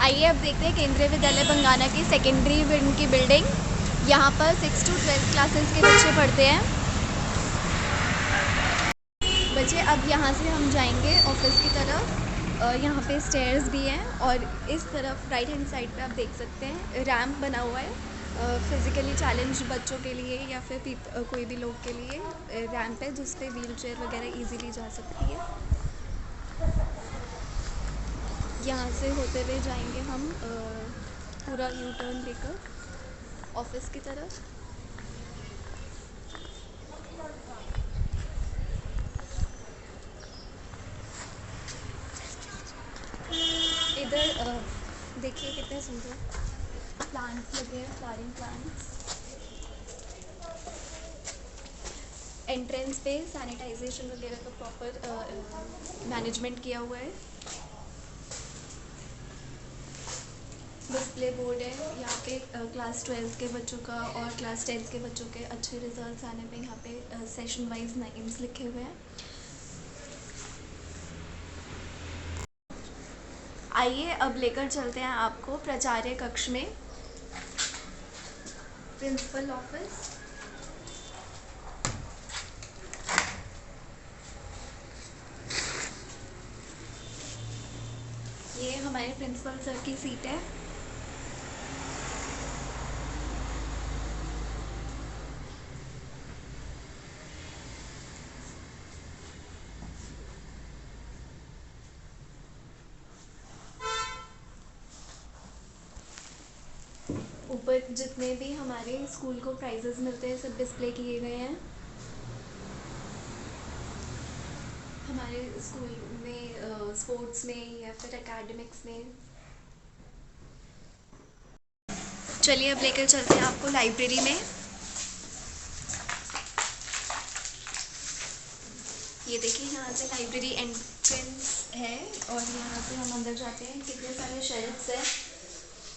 आइए अब देखते हैं केंद्रीय विद्यालय बंगाना की सेकेंडरी विंग की बिल्डिंग। यहाँ पर 6 to 12 क्लासेस के बच्चे पढ़ते हैं। बच्चे अब यहाँ से हम जाएंगे ऑफिस की तरफ। यहाँ पे स्टेयर्स भी हैं और इस तरफ राइट हैंड साइड पे आप देख सकते हैं रैंप बना हुआ है फिज़िकली चैलेंज बच्चों के लिए या फिर कोई भी लोग के लिए रैंप है जिस पे व्हील चेयर वगैरह ईजीली जा सकती है। यहाँ से होते हुए जाएंगे हम पूरा यू टर्न लेकर ऑफिस की तरफ। इधर देखिए कितने सुंदर प्लांट्स लगे हैं, फ्लावरिंग प्लांट्स। एंट्रेंस पे सैनिटाइजेशन वगैरह का प्रॉपर मैनेजमेंट किया हुआ है। डिस्प्ले बोर्ड है यहाँ पे क्लास 12 के बच्चों का और क्लास 10 के बच्चों के अच्छे रिजल्ट्स आने पे यहाँ पे सेशन वाइज नेम्स लिखे हुए हैं। आइए अब लेकर चलते हैं आपको प्राचार्य कक्ष में, प्रिंसिपल ऑफिस। ये हमारे प्रिंसिपल सर की सीट है। ऊपर जितने भी हमारे स्कूल को प्राइजेस मिलते हैं सब डिस्प्ले किए गए हैं। हमारे स्कूल में स्पोर्ट्स में या फिर एकेडमिक्स में। चलिए अब लेकर चलते हैं आपको लाइब्रेरी में। ये देखिए यहाँ से लाइब्रेरी एंट्रेंस है और यहाँ से हम अंदर जाते हैं। कितने सारे शेल्फ्स हैं,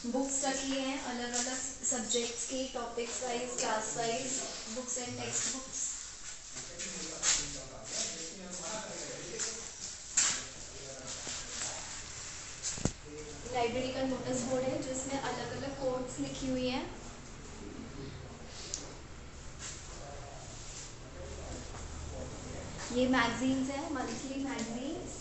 बुक्स रखी हैं अलग अलग सब्जेक्ट्स की, topics wise, class wise books and text books. Library का नोटिस बोर्ड है जिसमें अलग अलग कोड्स लिखी हुई हैं। ये मैगजीन्स हैं, मंथली मैगजीन्स,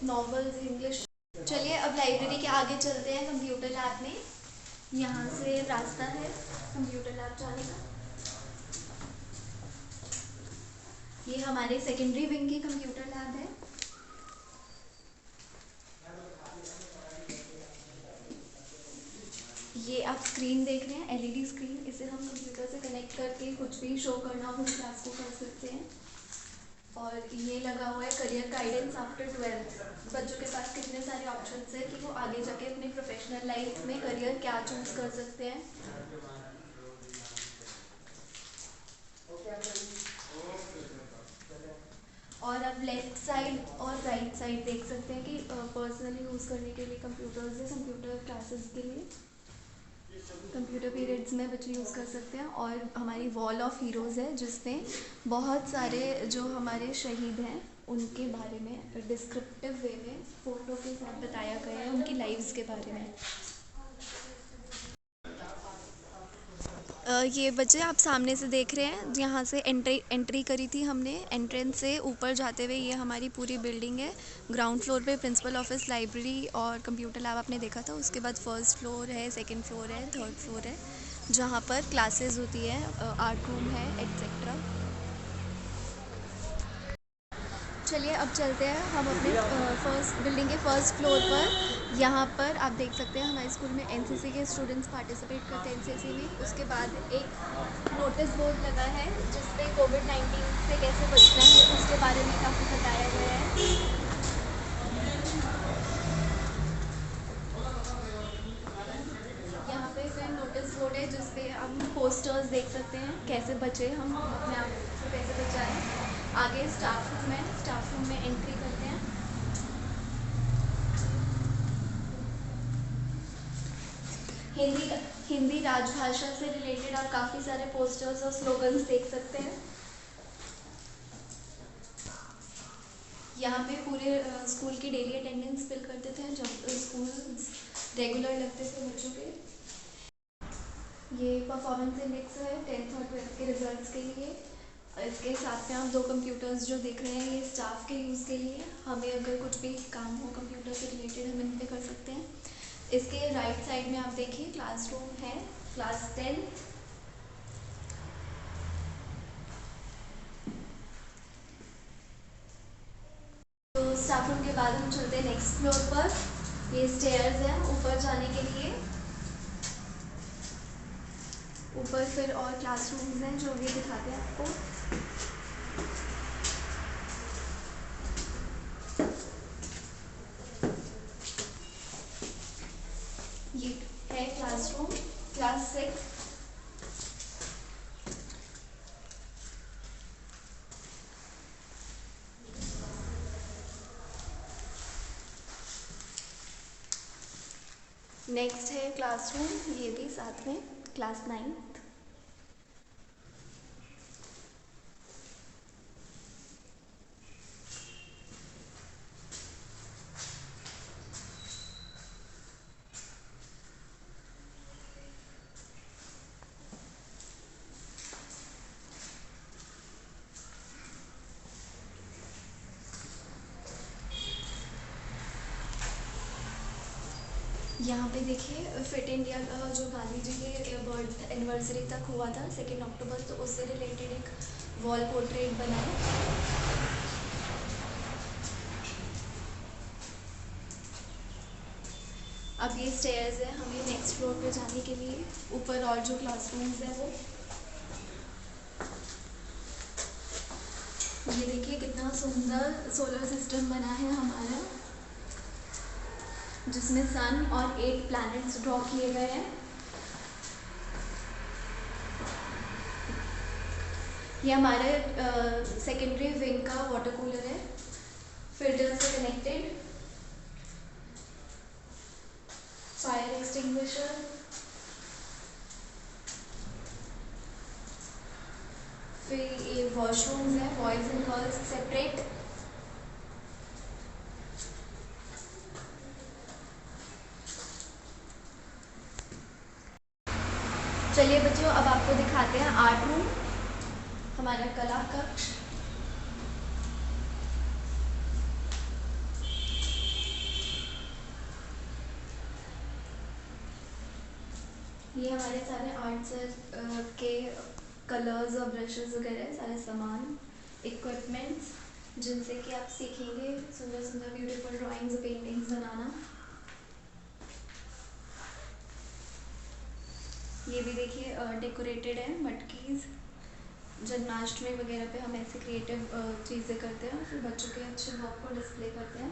नॉवेल्स इंग्लिश। चलिए अब लाइब्रेरी के आगे चलते हैं कंप्यूटर लैब में। यहाँ से रास्ता है कंप्यूटर लैब जाने का। ये हमारे सेकेंडरी विंग की कंप्यूटर लैब है। ये आप स्क्रीन देख रहे हैं, एलईडी स्क्रीन। इसे हम कंप्यूटर से कनेक्ट करके कुछ भी शो करना हो क्लास को कर सकते हैं। और ये लगा हुआ है करियर गाइडेंस आफ्टर 12। बच्चों के पास कितने सारे ऑप्शंस है कि वो आगे जाके अपनी प्रोफेशनल लाइफ में करियर क्या चूज कर सकते हैं। और अब लेफ्ट साइड और राइट साइड देख सकते हैं कि पर्सनली यूज़ करने के लिए कंप्यूटर्स है, कंप्यूटर क्लासेस के लिए कंप्यूटर पीरियड्स में बच्चे यूज़ कर सकते हैं। और हमारी वॉल ऑफ हीरोज़ है जिसमें बहुत सारे जो हमारे शहीद हैं उनके बारे में डिस्क्रिप्टिव वे में फ़ोटो के साथ बताया गया है, उनकी लाइव्स के बारे में। ये बच्चे आप सामने से देख रहे हैं, यहाँ से एंट्री करी थी हमने। एंट्रेंस से ऊपर जाते हुए ये हमारी पूरी बिल्डिंग है। ग्राउंड फ्लोर पे प्रिंसिपल ऑफिस, लाइब्रेरी और कंप्यूटर लैब आपने देखा था। उसके बाद फर्स्ट फ्लोर है, सेकंड फ्लोर है, थर्ड फ्लोर है जहाँ पर क्लासेस होती है, आर्ट रूम है एट्सेट्रा। चलिए अब चलते हैं हम अपने फर्स्ट बिल्डिंग के फर्स्ट फ्लोर पर। यहाँ पर आप देख सकते हैं हमारे स्कूल में एनसीसी के स्टूडेंट्स पार्टिसिपेट करते हैं एनसीसी में। उसके बाद एक नोटिस बोर्ड लगा है जिस पे कोविड-19 से कैसे बचना है उसके बारे में काफ़ी बताया गया है। यहाँ पे फिर नोटिस बोर्ड है जिस पे हम पोस्टर्स देख सकते हैं कैसे बचे, हम अपने आप को कैसे बचाएं। आगे स्टाफ रूम है, स्टाफ रूम में एंट्री करते हैं। हिंदी हिंदी राजभाषा से रिलेटेड आप काफ़ी सारे पोस्टर्स और स्लोगन्स देख सकते हैं। यहाँ पे पूरे स्कूल की डेली अटेंडेंस फिल करते थे जब स्कूल रेगुलर लगते थे बच्चों के। ये परफॉर्मेंस इंडेक्स है 10th और 12th के रिजल्ट्स के लिए। इसके साथ में आप 2 कंप्यूटर्स जो देख रहे हैं ये स्टाफ के यूज़ के लिए, हमें अगर कुछ भी काम हो कंप्यूटर से रिलेटेड हम इन पे कर सकते हैं। इसके राइट साइड में आप देखिए क्लासरूम है, क्लास 10th। तो स्टाफ रूम के बाद हम चलते हैं नेक्स्ट फ्लोर पर। ये स्टेयर्स हैं ऊपर जाने के लिए। ऊपर फिर और क्लासरूम्स हैं जो भी दिखाते हैं आपको। ये है क्लासरूम, क्लास 6। नेक्स्ट है क्लासरूम, ये भी साथ में, क्लास 9th। यहाँ पे देखिए फिट इंडिया का जो गांधी जी के बर्थ एनिवर्सरी तक हुआ था 2 अक्टूबर, तो उससे रिलेटेड एक वॉल पोर्ट्रेट बना है। अब ये स्टेयर्स है हमें नेक्स्ट फ्लोर पे जाने के लिए। ऊपर और जो क्लासरूम्स हैं वो, ये देखिए कितना सुंदर सोलर सिस्टम बना है हमारा, जिसमें सन और 8 प्लैनेट्स ड्रॉ किए गए हैं। ये हमारे सेकेंडरी विंग का वाटर कूलर है, फिल्टर से कनेक्टेड। फायर एक्सटिंग्विशर, फिर ये वॉशरूम्स हैं बॉयज़ एंड गर्ल्स सेपरेट। चलिए बच्चों अब आपको दिखाते हैं आर्ट रूम, हमारा कला कक्ष। ये हमारे सारे आर्ट्स के कलर्स और ब्रशेस वगैरह सारे सामान, इक्विपमेंट्स जिनसे कि आप सीखेंगे सुंदर सुंदर ब्यूटीफुल ड्राइंग्स पेंटिंग्स बनाना। ये भी देखिए डेकोरेटेड है मटकीज। जन्माष्टमी वगैरह पे हम ऐसे क्रिएटिव चीज़ें करते हैं, फिर बच्चों के अच्छे वर्क को डिस्प्ले करते हैं।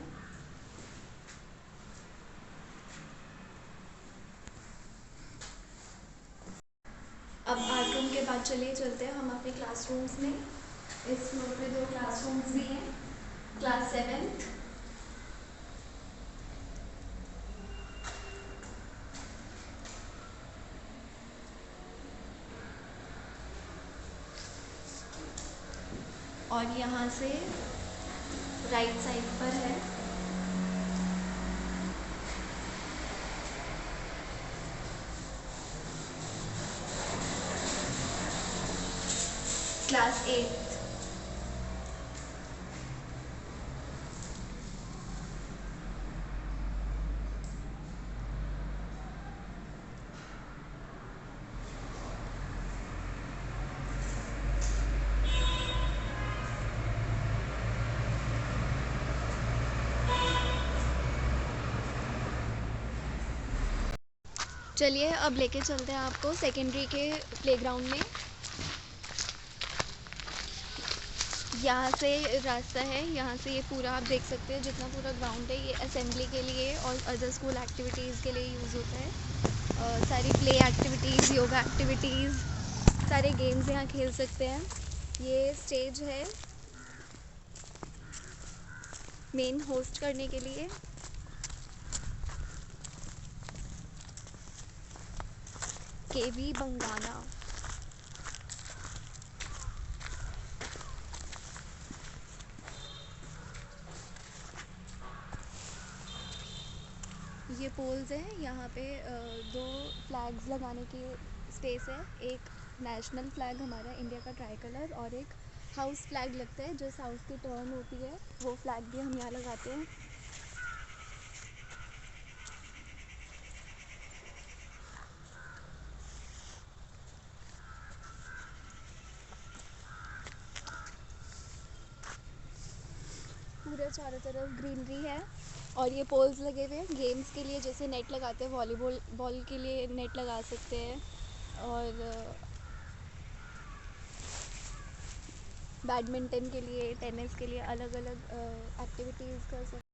अब आर्ट रूम के बाद चलिए चलते हैं हम अपने क्लासरूम्स में। इस फ्लोर पे 2 क्लासरूम्स भी हैं, क्लास 7th। और यहाँ से राइट साइड पर है क्लास 8th। चलिए अब लेके चलते हैं आपको सेकेंडरी के प्लेग्राउंड में। यहाँ से रास्ता है, यहाँ से ये पूरा आप देख सकते हैं जितना पूरा ग्राउंड है ये असेंबली के लिए और अदर स्कूल एक्टिविटीज़ के लिए यूज़ होता है। सारी प्ले एक्टिविटीज़, योगा एक्टिविटीज़, सारे गेम्स यहाँ खेल सकते हैं। ये स्टेज है मेन होस्ट करने के लिए। केवी बंगाना। ये पोल्स हैं, यहाँ पे दो फ्लैग्स लगाने की स्पेस है। एक नेशनल फ्लैग हमारा इंडिया का ट्राई कलर, और एक हाउस फ्लैग लगता है जो हाउस की टर्न होती है, वो फ्लैग भी हम यहाँ लगाते हैं। पूरे चारों तरफ ग्रीनरी है। और ये पोल्स लगे हुए हैं गेम्स के लिए, जैसे नेट लगाते हैं, वॉलीबॉल बॉल के लिए नेट लगा सकते हैं, और बैडमिंटन के लिए, टेनिस के लिए अलग अलग एक्टिविटीज़ कर सकते हैं।